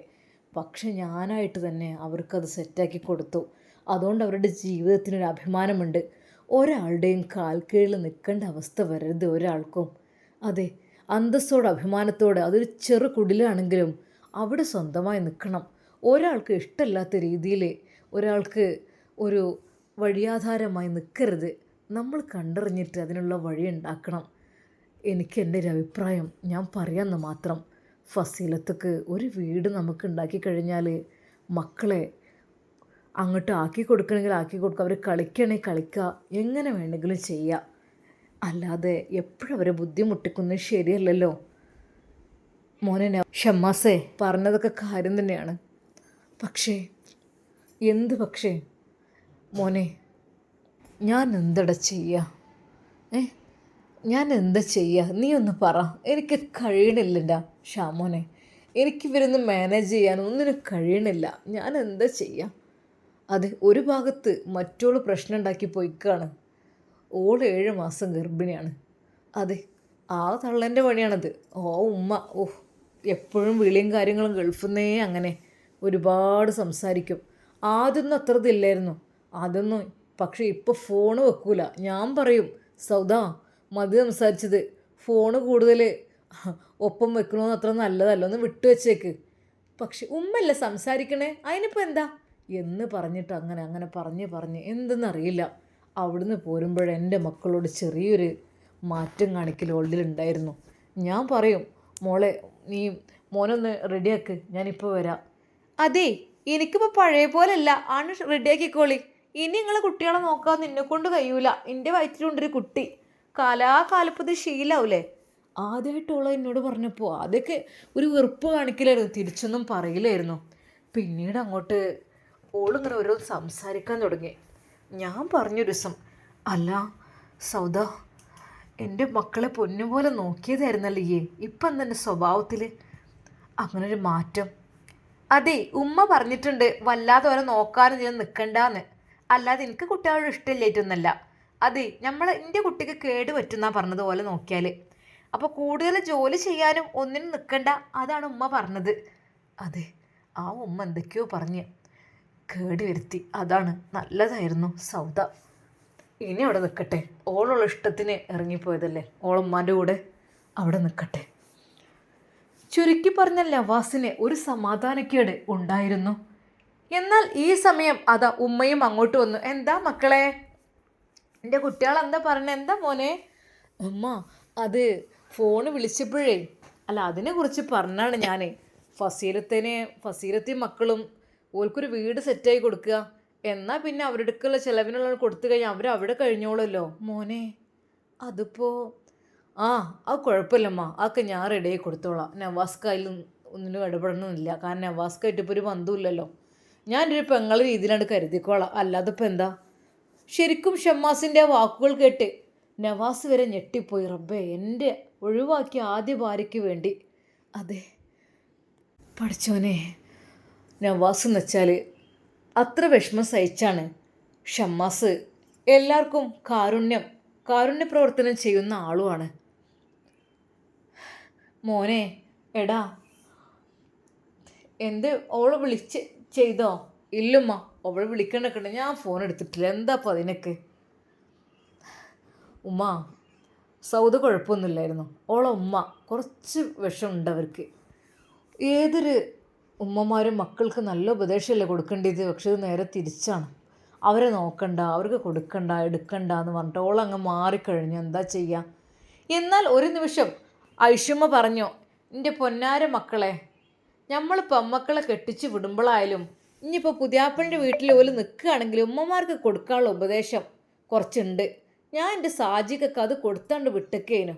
[SPEAKER 1] പക്ഷെ ഞാനായിട്ട് തന്നെ അവർക്കത് സെറ്റാക്കി കൊടുത്തു. അതുകൊണ്ട് അവരുടെ ജീവിതത്തിനൊരു അഭിമാനമുണ്ട്. ഒരാളുടെയും കാൽ കീഴിൽ നിൽക്കേണ്ട അവസ്ഥ വരരുത് ഒരാൾക്കും. അതെ, അന്തസ്സോടെ അഭിമാനത്തോടെ, അതൊരു ചെറു കുടിലാണെങ്കിലും അവിടെ സ്വന്തമായി നിൽക്കണം. ഒരാൾക്ക് ഇഷ്ടമില്ലാത്ത രീതിയിൽ ഒരാൾക്ക് ഒരു വഴിയാധാരമായി നിൽക്കരുത്. നമ്മൾ കണ്ടറിഞ്ഞിട്ട് അതിനുള്ള വഴി ഉണ്ടാക്കണം. എനിക്ക് എൻ്റെ ഒരു അഭിപ്രായം ഞാൻ പറയാമെന്ന് മാത്രം. ഫസീലത്തക്ക് ഒരു വീട് നമുക്ക് ഉണ്ടാക്കി കഴിഞ്ഞാൽ മക്കളെ അങ്ങോട്ട് ആക്കി കൊടുക്കണമെങ്കിൽ ആക്കി കൊടുക്കുക, അവർ കളിക്കണമെങ്കിൽ കളിക്കുക, എങ്ങനെ വേണമെങ്കിലും ചെയ്യുക. അല്ലാതെ എപ്പോഴും അവരെ ബുദ്ധിമുട്ടിക്കുന്നത് ശരിയല്ലല്ലോ. മോനെ ഷമ്മാസേ, പറഞ്ഞതൊക്കെ കാര്യം തന്നെയാണ്. പക്ഷേ പക്ഷേ മോനെ, ഞാൻ എന്തട ചെയ്യുക? ഞാൻ എന്താ ചെയ്യുക? നീ ഒന്ന് പറ. എനിക്ക് കഴിയണില്ല ഷാമോനെ, എനിക്ക് ഇവരൊന്നും മാനേജ് ചെയ്യാൻ ഒന്നിനും കഴിയണില്ല. ഞാൻ എന്താ ചെയ്യുക? അതെ, ഒരു ഭാഗത്ത് മറ്റോള് പ്രശ്നം ഉണ്ടാക്കി പോയിക്കാണ്. 7 മാസം ഗർഭിണിയാണ്. അതെ, ആ തള്ളൻ്റെ പണിയാണത്. ഉമ്മ എപ്പോഴും വിളിയും കാര്യങ്ങളും ഗൾഫിൽ നിന്നേ അങ്ങനെ ഒരുപാട് സംസാരിക്കും. ആദ്യമൊന്നും അത്ര ഇതില്ലായിരുന്നു. അതൊന്നും പക്ഷേ ഇപ്പോൾ ഫോണ് വെക്കൂല. ഞാൻ പറയും സൗദാ മതി സംസാരിച്ചത്, ഫോണ് കൂടുതൽ ഒപ്പം വെക്കണമെന്ന് അത്ര നല്ലതല്ല, ഒന്ന് വിട്ടു വെച്ചേക്ക്. പക്ഷെ ഉമ്മല്ലേ സംസാരിക്കണേ, അതിനിപ്പോൾ എന്താ എന്ന് പറഞ്ഞിട്ട് അങ്ങനെ അങ്ങനെ പറഞ്ഞ് എന്തെന്നറിയില്ല അവിടുന്ന് പോരുമ്പോഴെൻ്റെ മക്കളോട് ചെറിയൊരു മാറ്റം കാണിക്കൽ ഓൾഡിലുണ്ടായിരുന്നു. ഞാൻ പറയും മോളെ നീ മോനൊന്ന് റെഡിയാക്ക്, ഞാനിപ്പോൾ വരാം. അതേ എനിക്കിപ്പോൾ പഴയ പോലല്ല, ആണ് റെഡിയാക്കിക്കോളി. ഇനി നിങ്ങൾ കുട്ടികളെ നോക്കാൻ നിന്നെക്കൊണ്ട് കഴിയൂല. എൻ്റെ വയറ്റിലുണ്ടൊരു കുട്ടി, കാലാകാലപ്പത് ശീലാവൂലേ. ആദ്യമായിട്ടുള്ള എന്നോട് പറഞ്ഞപ്പോൾ ആദ്യമൊക്കെ ഒരു വെറുപ്പ് കാണിക്കലായിരുന്നു, തിരിച്ചൊന്നും പറയില്ലായിരുന്നു. പിന്നീട് അങ്ങോട്ട് ഓളിങ്ങനെ ഓരോ സംസാരിക്കാൻ തുടങ്ങി. ഞാൻ പറഞ്ഞൊരു ദിവസം, അല്ല സൗദ, എൻ്റെ മക്കളെ പൊന്നുപോലെ നോക്കിയതായിരുന്നല്ലേ ഇപ്പം എന്തെൻ്റെ സ്വഭാവത്തിൽ അങ്ങനൊരു മാറ്റം? അതെ ഉമ്മ പറഞ്ഞിട്ടുണ്ട് വല്ലാതെ ഓരോ നോക്കാനും ഞാൻ നിൽക്കണ്ടെന്ന്. അല്ലാതെ എനിക്ക് കുട്ടികളോട് ഇഷ്ടമില്ലായിട്ടൊന്നല്ല. അതെ എൻ്റെ കുട്ടിക്ക് കേട് പറ്റുന്നാ പറഞ്ഞത് പോലെ നോക്കിയാൽ. അപ്പോൾ കൂടുതൽ ജോലി ചെയ്യാനും ഒന്നിനും നിൽക്കണ്ട, അതാണ് ഉമ്മ പറഞ്ഞത്. അതെ ആ ഉമ്മ എന്തൊക്കെയോ പറഞ്ഞ് കേട് വരുത്തി, അതാണ് നല്ലതായിരുന്നു സൗദ. ഇനി അവിടെ നിൽക്കട്ടെ, ഓളുള്ള ഇഷ്ടത്തിന് ഇറങ്ങിപ്പോയതല്ലേ, ഓളുമ്മാൻ്റെ കൂടെ അവിടെ നിൽക്കട്ടെ. ചുരുക്കി പറഞ്ഞ നവാസിന് ഒരു സമാധാനക്കേട് ഉണ്ടായിരുന്നു. എന്നാൽ ഈ സമയം അതാ ഉമ്മയും അങ്ങോട്ട് വന്നു. എന്താ മക്കളെ, എൻ്റെ കുട്ടികൾ എന്താ പറഞ്ഞത്, എന്താ മോനെ? ഉമ്മ അത് ഫോണ് വിളിച്ചപ്പോഴേ, അല്ല അതിനെക്കുറിച്ച് പറഞ്ഞാണ് ഞാൻ. ഫസീലത്തെയും മക്കളും ഓൾക്കൊരു വീട് സെറ്റായി കൊടുക്കുക, എന്നാൽ പിന്നെ അവരുടെക്കുള്ള ചിലവിനുള്ള കൊടുത്തു കഴിഞ്ഞാൽ അവരവിടെ കഴിഞ്ഞോളല്ലോ മോനെ. അതിപ്പോൾ അത് കുഴപ്പമില്ലമ്മ, അതൊക്കെ ഞാൻ റെഡിയായി കൊടുത്തോളാം. നവാസ്ക അതിൽ ഒന്നിനും ഇടപെടണമെന്നില്ല, കാരണം നവാസ്കായിട്ട് ഇപ്പോൾ ഒരു ബന്ധമില്ലല്ലോ. ഞാനൊരു പെങ്ങളെ രീതിയിലാണ് കരുതിക്കോളാം, അല്ലാതെ ഇപ്പം എന്താ. ശരിക്കും ഷമ്മാസിൻ്റെ ആ വാക്കുകൾ കേട്ട് നവാസ് വരെ ഞെട്ടിപ്പോയി. റബ്ബേ, എൻ്റെ ഒഴിവാക്കിയ ആദ്യ ഭാര്യയ്ക്ക് വേണ്ടി. അതെ പഠിച്ചോനെ, നവാസ് എന്ന് വെച്ചാൽ അത്ര വിഷമം സഹിച്ചാണ് ഷമ്മാസ് എല്ലാവർക്കും കാരുണ്യ പ്രവർത്തനം ചെയ്യുന്ന ആളുമാണ്. മോനെ എടാ, എന്ത് ഓള് ചെയ്തോ? ഇല്ലമ്മ, അവൾ വിളിക്കണൊക്കെ ഞാൻ ഫോൺ എടുത്തിട്ടില്ല. എന്താപ്പോൾ അതിനൊക്കെ? ഉമ്മ സൗദ കുഴപ്പമൊന്നുമില്ലായിരുന്നു, ഓളെ ഉമ്മ കുറച്ച് വിഷമുണ്ട് അവർക്ക്. ഏതൊരു ഉമ്മമാരും മക്കൾക്ക് നല്ല ഉപദേശമല്ലേ കൊടുക്കേണ്ടത്, പക്ഷെ ഇത് നേരെ തിരിച്ചാണ്. അവരെ നോക്കണ്ട, അവർക്ക് കൊടുക്കണ്ട, എടുക്കണ്ട എന്ന് പറഞ്ഞിട്ട് ഓളങ്ങ് മാറിക്കഴിഞ്ഞു. എന്താ ചെയ്യുക? എന്നാൽ ഒരു നിമിഷം ഐഷുമ്മ പറഞ്ഞു, എൻ്റെ പൊന്നാര മക്കളെ, നമ്മൾ പെമ്മക്കളെ കെട്ടിച്ച് വിടുമ്പോഴായാലും ഇനിയിപ്പോൾ പുതിയാപ്പളിൻ്റെ വീട്ടിൽ പോലും നിൽക്കുകയാണെങ്കിൽ ഉമ്മമാർക്ക് കൊടുക്കാനുള്ള ഉപദേശം കുറച്ചുണ്ട്. ഞാൻ എൻ്റെ സാജിക്കൊക്കെ അത് കൊടുത്താണ്ട് വിട്ടേക്കേനു.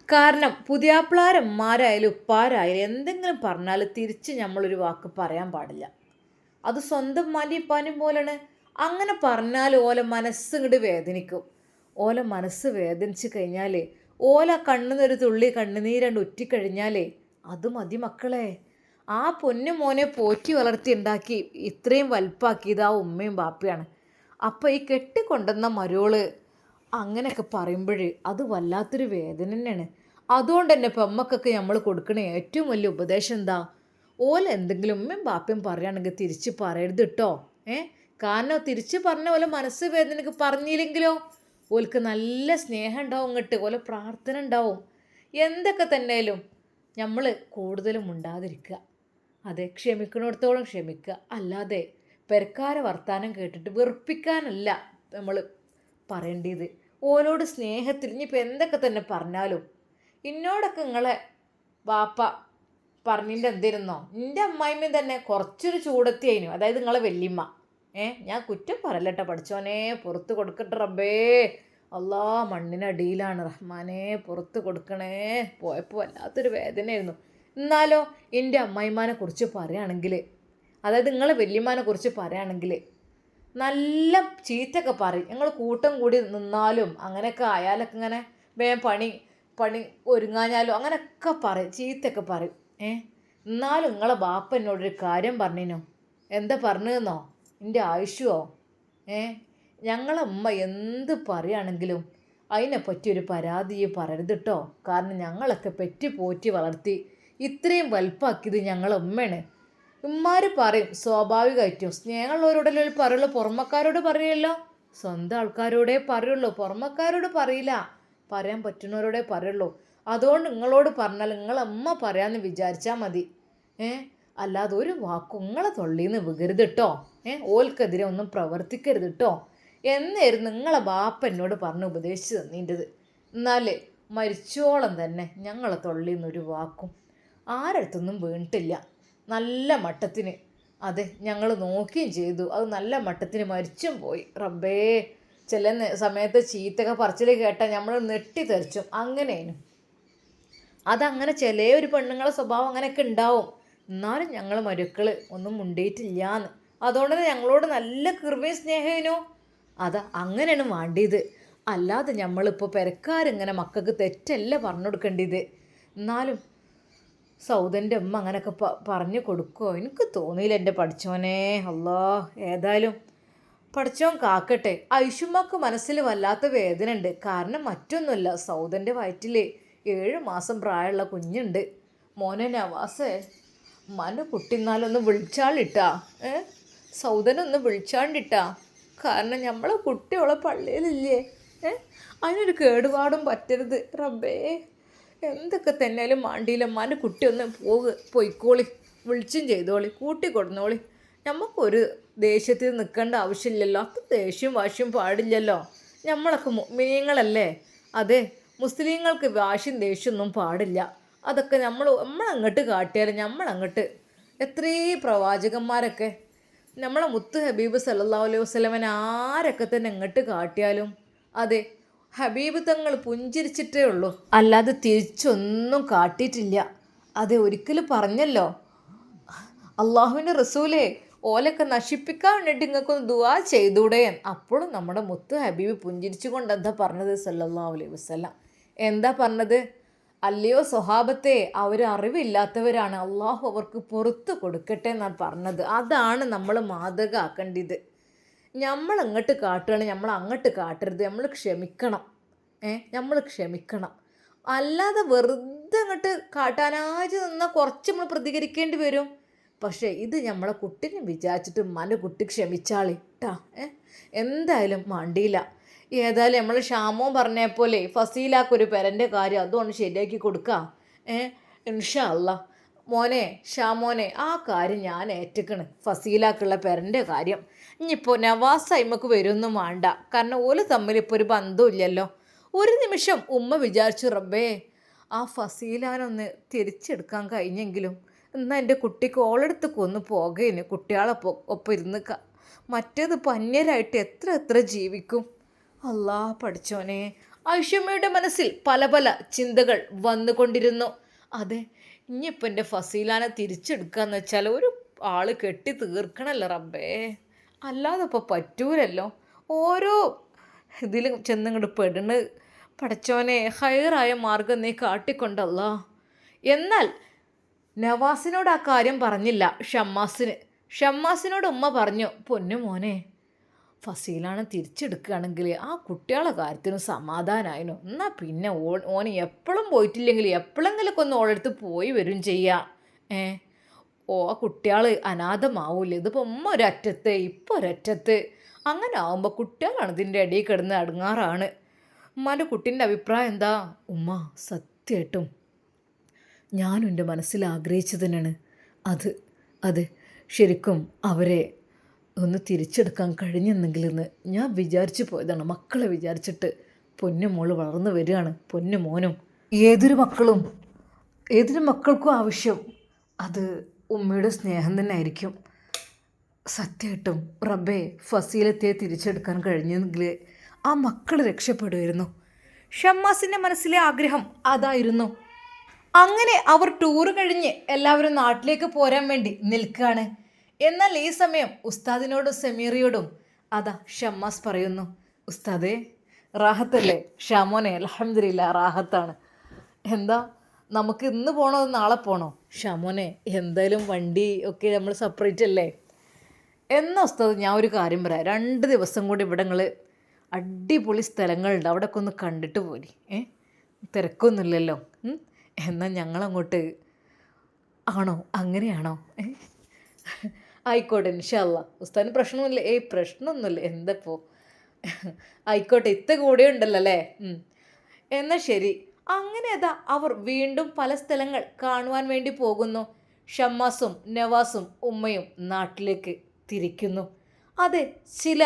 [SPEAKER 1] കാരണം പുതിയാപ്പിളാരന്മാരായാലും ഉപ്പാരായാലും എന്തെങ്കിലും പറഞ്ഞാൽ തിരിച്ച് നമ്മളൊരു വാക്ക് പറയാൻ പാടില്ല. അത് സ്വന്തം ഉമ്മാൻ്റെയും ഉപ്പാൻ്റെയും പോലെയാണ്. അങ്ങനെ പറഞ്ഞാൽ ഓല മനസ്സിങ്ങോട്ട് വേദനിക്കും. ഓല മനസ്സ് വേദനിച്ച് കഴിഞ്ഞാൽ, ഓല കണ്ണുനൊരു തുള്ളി കണ്ണുനീരണ്ട് ഉറ്റിക്കഴിഞ്ഞാലേ അത് മതി മക്കളെ. ആ പൊന്നു മോനെ പോറ്റി വളർത്തി ഉണ്ടാക്കി ഇത്രയും വലുപ്പാക്കിയത് ആ ഉമ്മയും ബാപ്പയാണ്. അപ്പോൾ ഈ കെട്ടിക്കൊണ്ടുവന്ന മരോള് അങ്ങനെയൊക്കെ പറയുമ്പോൾ അത് വല്ലാത്തൊരു വേദന തന്നെയാണ്. അതുകൊണ്ട് തന്നെ പെമ്മക്കൊക്കെ നമ്മൾ കൊടുക്കണ ഏറ്റവും വലിയ ഉപദേശം എന്താ? ഓല എന്തെങ്കിലും ഉമ്മയും ബാപ്പയും പറയുകയാണെങ്കിൽ തിരിച്ച് പറയരുത് കേട്ടോ. കാരണം തിരിച്ച് പറഞ്ഞ പോലെ മനസ്സ് വേദനക്ക് പറഞ്ഞില്ലെങ്കിലോ ഓൽക്ക് നല്ല സ്നേഹം ഉണ്ടാവും, ഇങ്ങോട്ട് ഓല പ്രാർത്ഥന ഉണ്ടാവും. എന്തൊക്കെ തന്നെയാലും നമ്മൾ കൂടുതലും ഉണ്ടാതിരിക്കുക. അതെ, ക്ഷമിക്കണിടത്തോളം ക്ഷമിക്കുക. അല്ലാതെ പെരക്കാരെ വർത്താനം കേട്ടിട്ട് വെറുപ്പിക്കാനല്ല നമ്മൾ പറയേണ്ടത്. ഓലോട് സ്നേഹത്തിൽ ഇനിയിപ്പോൾ എന്തൊക്കെ തന്നെ പറഞ്ഞാലും, എന്നോടൊക്കെ നിങ്ങളെ ബാപ്പ പറഞ്ഞിൻ്റെ എന്തിരുന്നോ, എൻ്റെ അമ്മായിമ്മയും തന്നെ കുറച്ചൊരു ചൂടത്തിയായിരുന്നു, അതായത് നിങ്ങളെ വല്യമ്മ. ഞാൻ കുറ്റം പറയല്ലട്ടോ പഠിച്ചോനെ, പുറത്ത് കൊടുക്കട്ടെ റബ്ബേ. അല്ലാ, മണ്ണിനടിയിലാണ് റഹ്മാനെ, പുറത്ത് കൊടുക്കണേ. പോയപ്പോൾ വല്ലാത്തൊരു വേദനയായിരുന്നു. എന്നാലോ എൻ്റെ അമ്മായിമാനെ കുറിച്ച് പറയുകയാണെങ്കിൽ, അതായത് നിങ്ങളെ വല്യമ്മാനെ കുറിച്ച് പറയുകയാണെങ്കിൽ നല്ല ചീത്തയൊക്കെ പറയും. ഞങ്ങൾ കൂട്ടം കൂടി നിന്നാലും അങ്ങനെയൊക്കെ ആയാലൊക്കെ ഇങ്ങനെ വേഗം പണി ഒരുങ്ങാഞ്ഞാലും അങ്ങനെയൊക്കെ പറയും, ചീത്തയൊക്കെ പറയും. എന്നാലും നിങ്ങളെ ബാപ്പ എന്നോടൊരു കാര്യം പറഞ്ഞിനോ. എന്താ പറഞ്ഞതെന്നോ? എൻ്റെ ആയുഷ്യോ ഞങ്ങളെ ഉമ്മ എന്ത് പറയുകയാണെങ്കിലും അതിനെപ്പറ്റി ഒരു പരാതിയെ പറയരുത് കേട്ടോ. കാരണം ഞങ്ങളൊക്കെ പെറ്റി പോറ്റി വളർത്തി ഇത്രയും വലുപ്പാക്കിയത് ഞങ്ങളെ ഉമ്മയാണ്. ഉമ്മാർ പറയും സ്വാഭാവികമായിട്ടും സ്നേഹമുള്ളവരോടല്ലേ പറയുള്ളൂ, പുറമക്കാരോട് പറയല്ലോ. സ്വന്തം ആൾക്കാരോടേ പറയുള്ളൂ, പുറമക്കാരോട് പറയില്ല. പറയാൻ പറ്റുന്നവരോടേ പറയുള്ളൂ. അതുകൊണ്ട് നിങ്ങളോട് പറഞ്ഞാൽ നിങ്ങളമ്മ പറയാമെന്ന് വിചാരിച്ചാൽ മതി. അല്ലാതെ ഒരു വാക്കും നിങ്ങളെ തൊള്ളിന്ന് വികരുത് കേട്ടോ. ഓൽക്കെതിരെ ഒന്നും പ്രവർത്തിക്കരുത് കേട്ടോ എന്നായിരുന്നു നിങ്ങളെ ബാപ്പ എന്നോട് പറഞ്ഞ് ഉപദേശിച്ച് തന്നീൻ്റെത്. എന്നാലേ മരിച്ചോളം തന്നെ ഞങ്ങളെ തൊള്ളിന്നൊരു വാക്കും ആരടുത്തൊന്നും വീണിട്ടില്ല. നല്ല മട്ടത്തിന് അതെ ഞങ്ങൾ നോക്കുകയും ചെയ്തു. അത് നല്ല മട്ടത്തിന് മരിച്ചും പോയി. റബ്ബേ, ചില സമയത്ത് ചീത്തൊക്കെ പറച്ചിൽ കേട്ടാൽ നമ്മൾ നെട്ടിത്തെറിച്ചും. അങ്ങനെയും അതങ്ങനെ ചില ഒരു പെണ്ണുങ്ങളെ സ്വഭാവം അങ്ങനെയൊക്കെ ഉണ്ടാവും. എന്നാലും ഞങ്ങൾ മരുക്കൾ ഒന്നും മുണ്ടിയിട്ടില്ലാന്ന്. അതുകൊണ്ട് തന്നെ ഞങ്ങളോട് നല്ല കൃപയും സ്നേഹേനോ. അതാ അങ്ങനെയാണ് വേണ്ടിയത്. അല്ലാതെ നമ്മളിപ്പോൾ പെരക്കാരിങ്ങനെ മക്കൾക്ക് തെറ്റല്ല പറഞ്ഞു കൊടുക്കേണ്ടത്. എന്നാലും സൗദൻ്റെ അമ്മ അങ്ങനെയൊക്കെ പറഞ്ഞു കൊടുക്കുമോ എനിക്ക് തോന്നിയില്ല എൻ്റെ പഠിച്ചോനെ. അല്ലാ, ഏതായാലും പഠിച്ചോൻ കാക്കട്ടെ. ഐഷുമ്മക്ക് മനസ്സിൽ വല്ലാത്ത വേദന ഉണ്ട്. കാരണം മറ്റൊന്നുമല്ല, സൗദൻ്റെ വയറ്റിൽ 7 മാസം പ്രായമുള്ള കുഞ്ഞുണ്ട്. മോനെ നവാസേ, ഉമ്മാൻ്റെ കുട്ടിന്നാലൊന്ന് വിളിച്ചാളിട്ടാ. സൗദനൊന്ന് വിളിച്ചാണ്ടിട്ടാ. കാരണം നമ്മളെ കുട്ടിയോളെ പള്ളിയിലില്ലേ. അതിനൊരു കേടുപാടും പറ്റരുത് റബ്ബേ. എന്തൊക്കെ തന്നെയാലും മാണ്ടിയില്ല, ഉമ്മാൻ്റെ കുട്ടി ഒന്ന് പൊയ്ക്കോളി, വിളിച്ചും ചെയ്തോളി, കൂട്ടിക്കൊടുന്നോളി. നമുക്കൊരു ദേഷ്യത്തിൽ നിൽക്കേണ്ട ആവശ്യമില്ലല്ലോ. അത്ര ദേഷ്യവും വാശിയും പാടില്ലല്ലോ. നമ്മളൊക്കെ മുഅ്മിനീങ്ങളല്ലേ. അതെ, മുസ്ലിങ്ങൾക്ക് വാശിയും ദേഷ്യമൊന്നും പാടില്ല. അതൊക്കെ നമ്മളങ്ങോട്ട് കാട്ടിയാലും നമ്മളങ്ങോട്ട് എത്രയും പ്രവാചകന്മാരൊക്കെ നമ്മളെ മുത്ത് ഹബീബ് സല്ലല്ലാഹു അലൈഹി വസല്ലമനെ ആരൊക്കെ തന്നെ ഇങ്ങോട്ട് കാട്ടിയാലും അതെ ഹബീബ് തങ്ങൾ പുഞ്ചിരിച്ചിട്ടേ ഉള്ളൂ, അല്ലാതെ തിരിച്ചൊന്നും കാട്ടിയിട്ടില്ല. അതെ, ഒരിക്കലും പറഞ്ഞല്ലോ അള്ളാഹുവിൻ്റെ റസൂലേ, ഓലൊക്കെ നശിപ്പിക്കാൻ വേണ്ടിയിട്ട് നിങ്ങൾക്കൊന്ന് ദുആ ചെയ്തൂടെ. അപ്പോഴും നമ്മുടെ മുത്ത് ഹബീബ് പുഞ്ചിരിച്ചു കൊണ്ട് എന്താ പറഞ്ഞത് സല്ലല്ലാഹു അലൈഹി വസല്ലം? എന്താ പറഞ്ഞത്? അല്ലയോ സ്വഹാബത്തെ, അവർ അറിവില്ലാത്തവരാണ്, അള്ളാഹു അവർക്ക് പുറത്ത് കൊടുക്കട്ടെ എന്നാണ് പറഞ്ഞത്. അതാണ് നമ്മൾ മാതൃക ആക്കേണ്ടത്. നമ്മൾ അങ്ങോട്ട് കാട്ടുകയാണെങ്കിൽ നമ്മൾ അങ്ങോട്ട് കാട്ടരുത്. നമ്മൾ ക്ഷമിക്കണം. നമ്മൾ ക്ഷമിക്കണം. അല്ലാതെ വെറുതെ അങ്ങോട്ട് കാട്ടാനായിട്ട് നിന്നാൽ കുറച്ച് നമ്മൾ പ്രതികരിക്കേണ്ടി വരും. പക്ഷേ ഇത് നമ്മളെ കുട്ടീനെ വിചാരിച്ചിട്ട് ഉമ്മാൻ്റെ കുട്ടി ക്ഷമിച്ചാളി ട്ടാ. എന്തായാലും മണ്ടിയില്ല. ഏതായാലും നമ്മൾ ഷാമോ പറഞ്ഞ പോലെ ഫസീലാക്കൊരു പെരൻ്റെ കാര്യം അതുകൊണ്ട് ശരിയാക്കി കൊടുക്കാം. ഇൻഷാ അല്ലാ. മോനെ ഷാമോനെ, ആ കാര്യം ഞാൻ ഏറ്റെടുക്കണ്. ഫസീലാക്കുള്ള പെരൻ്റെ കാര്യം ഇനിയിപ്പോൾ നവാസ് അയിമക്ക് വരുമൊന്നും വേണ്ട. കാരണം ഓല് തമ്മിൽ ഇപ്പോൾ ഒരു ബന്ധമില്ലല്ലോ. ഒരു നിമിഷം ഉമ്മ വിചാരിച്ചു, റബ്ബേ ആ ഫസീലാനൊന്ന് തിരിച്ചെടുക്കാൻ കഴിഞ്ഞെങ്കിലും എന്നാൽ എൻ്റെ കുട്ടിക്ക് ഓളെടുത്ത് കൊന്ന് പോകേന്, കുട്ടികളൊപ്പം ഒപ്പം ഇരുന്ന് മറ്റേത് പന്യരായിട്ട് എത്ര ജീവിക്കും. അല്ലാ പഠിച്ചോനെ. ഐഷമ്മയുടെ മനസ്സിൽ പല പല ചിന്തകൾ വന്നുകൊണ്ടിരുന്നു. അതെ, ഇനിയിപ്പോൾ എൻ്റെ ഫസീലാനെ തിരിച്ചെടുക്കാന്ന് വെച്ചാൽ ഒരു ആൾ കെട്ടി തീർക്കണല്ലോ റബ്ബേ. അല്ലാതെ ഇപ്പോൾ പറ്റൂരല്ലോ. ഓരോ ഇതിലും ചെന്നിങ്ങോട്ട് പെടുന്ന്. പഠിച്ചോനെ, ഹൈറായ മാർഗം നീ കാട്ടിക്കൊണ്ടല്ല. എന്നാൽ നവാസിനോട് ആ കാര്യം പറഞ്ഞില്ല. ഷമ്മാസിനോട് ഉമ്മ പറഞ്ഞു, പൊന്നു മോനെ, ഫസീലാണ് തിരിച്ചെടുക്കുകയാണെങ്കിൽ ആ കുട്ടികളുടെ കാര്യത്തിന് സമാധാനമായിരുന്നു. എന്നാൽ പിന്നെ ഓന് എപ്പോഴും പോയിട്ടില്ലെങ്കിൽ എപ്പോഴെങ്കിലൊക്കെ ഒന്ന് ഓളെടുത്ത് പോയി വരും ചെയ്യാം. ആ കുട്ടികൾ അനാഥമാവൂല്ലേ. ഇതിപ്പോൾ ഉമ്മ ഒരറ്റത്ത് ഇപ്പോൾ ഒരറ്റത്ത്. അങ്ങനെ ആവുമ്പോൾ കുട്ടികളാണ് ഇതിൻ്റെ ഇടയിൽ കിടന്ന് അടുങ്ങാറാണ്. ഉമ്മാൻ്റെ കുട്ടീൻ്റെ അഭിപ്രായം എന്താ? ഉമ്മ, സത്യമായിട്ടും ഞാനും എൻ്റെ മനസ്സിൽ ആഗ്രഹിച്ചത് തന്നെയാണ് അത് ശരിക്കും അവരെ ഒന്ന് തിരിച്ചെടുക്കാൻ കഴിഞ്ഞെന്നെങ്കിലെന്ന് ഞാൻ വിചാരിച്ചു പോയതാണ്. മക്കളെ വിചാരിച്ചിട്ട്. പൊന്നുമോള് വളർന്നു വരികയാണ്, പൊന്നുമോനും. ഏതൊരു മക്കൾക്കും ആവശ്യം അത് ഉമ്മയുടെ സ്നേഹം തന്നെ ആയിരിക്കും. സത്യമായിട്ടും റബ്ബേ, ഫസീലത്തെ തിരിച്ചെടുക്കാൻ കഴിഞ്ഞെങ്കിൽ ആ മക്കൾ രക്ഷപ്പെടുമായിരുന്നു. ഷമ്മാസിൻ്റെ മനസ്സിലെ ആഗ്രഹം അതായിരുന്നു. അങ്ങനെ അവർ ടൂറ് കഴിഞ്ഞ് എല്ലാവരും നാട്ടിലേക്ക് പോരാൻ വേണ്ടി നിൽക്കുകയാണ്. എന്നാൽ ഈ സമയം ഉസ്താദിനോടും സമീറിയോടും അതാ ഷമ്മാസ് പറയുന്നു, ഉസ്താദേ റാഹത്തല്ലേ? ഷാമോനെ അൽഹംദുലില്ലാ റാഹത്താണ്. എന്താ നമുക്ക് ഇന്ന് പോകണോ നാളെ പോകണോ? ഷാമോനെ എന്തായാലും വണ്ടി ഒക്കെ നമ്മൾ സെപ്പറേറ്റ് അല്ലേ. എന്നാ ഉസ്താദ്, ഞാൻ ഒരു കാര്യം പറയാം. 2 ദിവസം കൂടി ഇവിടെ അടിപൊളി സ്ഥലങ്ങളുണ്ട്, അവിടെയൊക്കെ ഒന്ന് കണ്ടിട്ട് പോരി. തിരക്കൊന്നുമില്ലല്ലോ. എന്നാൽ ഞങ്ങളങ്ങോട്ട് ആണോ? അങ്ങനെയാണോ? ആയിക്കോട്ടെ ഇൻഷാ അല്ലാ. ഉസ്താദിന് പ്രശ്നമൊന്നുമില്ല. പ്രശ്നമൊന്നുമില്ല. എന്തപ്പോൾ ആയിക്കോട്ടെ, ഇത്ത കൂടെ ഉണ്ടല്ലോ അല്ലേ? എന്നാൽ ശരി. അങ്ങനെ അതാ അവർ വീണ്ടും പല സ്ഥലങ്ങൾ കാണുവാൻ വേണ്ടി പോകുന്നു. ഷമ്മാസും നവാസും ഉമ്മയും നാട്ടിലേക്ക് തിരിക്കുന്നു. അതെ, ചില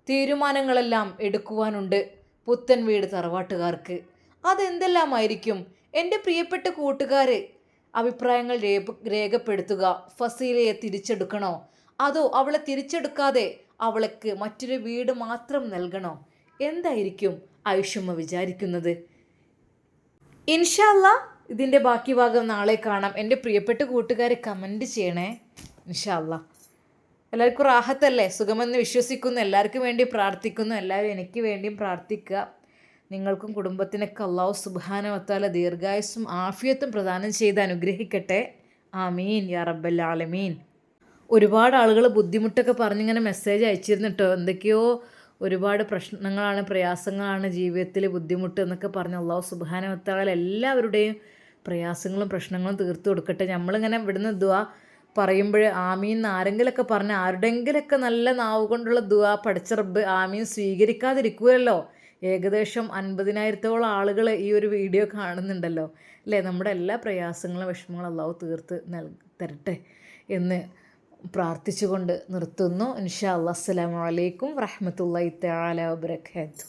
[SPEAKER 1] തീരുമാനങ്ങളെല്ലാം എടുക്കുവാനുണ്ട് പുത്തൻ വീട് തറവാട്ടുകാർക്ക്. അതെന്തെല്ലാമായിരിക്കും? എൻ്റെ പ്രിയപ്പെട്ട കൂട്ടുകാർ അഭിപ്രായങ്ങൾ രേഖപ്പെടുത്തുക. ഫസീലയെ തിരിച്ചെടുക്കണോ, അതോ അവളെ തിരിച്ചെടുക്കാതെ അവൾക്ക് മറ്റൊരു വീട് മാത്രം നൽകണോ? എന്തായിരിക്കും ഐഷുമ്മ വിചാരിക്കുന്നത്? ഇൻഷാ അല്ലാ ഇതിൻ്റെ ബാക്കി ഭാഗം നാളെ കാണാം. എൻ്റെ പ്രിയപ്പെട്ട കൂട്ടുകാരെ കമൻറ്റ് ചെയ്യണേ. ഇൻഷാ അല്ലാ. എല്ലാവർക്കും റാഹത്തല്ലേ? സുഖമെന്ന് വിശ്വസിക്കുന്നു. എല്ലാവർക്കും വേണ്ടി പ്രാർത്ഥിക്കുന്നു. എല്ലാവരും എനിക്ക് വേണ്ടിയും പ്രാർത്ഥിക്കുക. നിങ്ങൾക്കും കുടുംബത്തിനൊക്കെ അല്ലാഹു സുബ്ഹാനഹു വ തആല ദീർഘായുസ്സും ആഫിയത്തും പ്രദാനം ചെയ്ത് അനുഗ്രഹിക്കട്ടെ. ആമീൻ യാ റബ്ബൽ ആലമീൻ. ഒരുപാട് ആളുകൾ ബുദ്ധിമുട്ടൊക്കെ പറഞ്ഞിങ്ങനെ മെസ്സേജ് അയച്ചിരുന്നു കേട്ടോ. എന്തൊക്കെയോ ഒരുപാട് പ്രശ്നങ്ങളാണ്, പ്രയാസങ്ങളാണ് ജീവിതത്തിൽ, ബുദ്ധിമുട്ട് എന്നൊക്കെ പറഞ്ഞ് അല്ലാഹു സുബ്ഹാനഹു വ തആല എല്ലാവരുടെയും പ്രയാസങ്ങളും പ്രശ്നങ്ങളും തീർത്തു കൊടുക്കട്ടെ. നമ്മളിങ്ങനെ ഇവിടുന്ന് ദുആ പറയുമ്പോൾ ആമീൻ ആരെങ്കിലൊക്കെ പറഞ്ഞ് ആരുടെങ്കിലൊക്കെ നല്ല നാവ് കൊണ്ടുള്ള ദുആ പഠിച്ച റബ്ബ് ആമീൻ സ്വീകരിക്കാതിരിക്കുമല്ലോ. ഏകദേശം 50,000-ഓളം ആളുകൾ ഈ ഒരു വീഡിയോ കാണുന്നുണ്ടല്ലോ അല്ലേ? നമ്മുടെ എല്ലാ പ്രയാസങ്ങളും വിഷമങ്ങളും അല്ലാഹു തീർത്ത് തരട്ടെ എന്ന് പ്രാർത്ഥിച്ചുകൊണ്ട് നിർത്തുന്നു. ഇൻഷാ അല്ലാഹ്. അസ്സലാമു അലൈക്കും വറഹ്മത്തുള്ളാഹി തആല വബറകാതുഹു.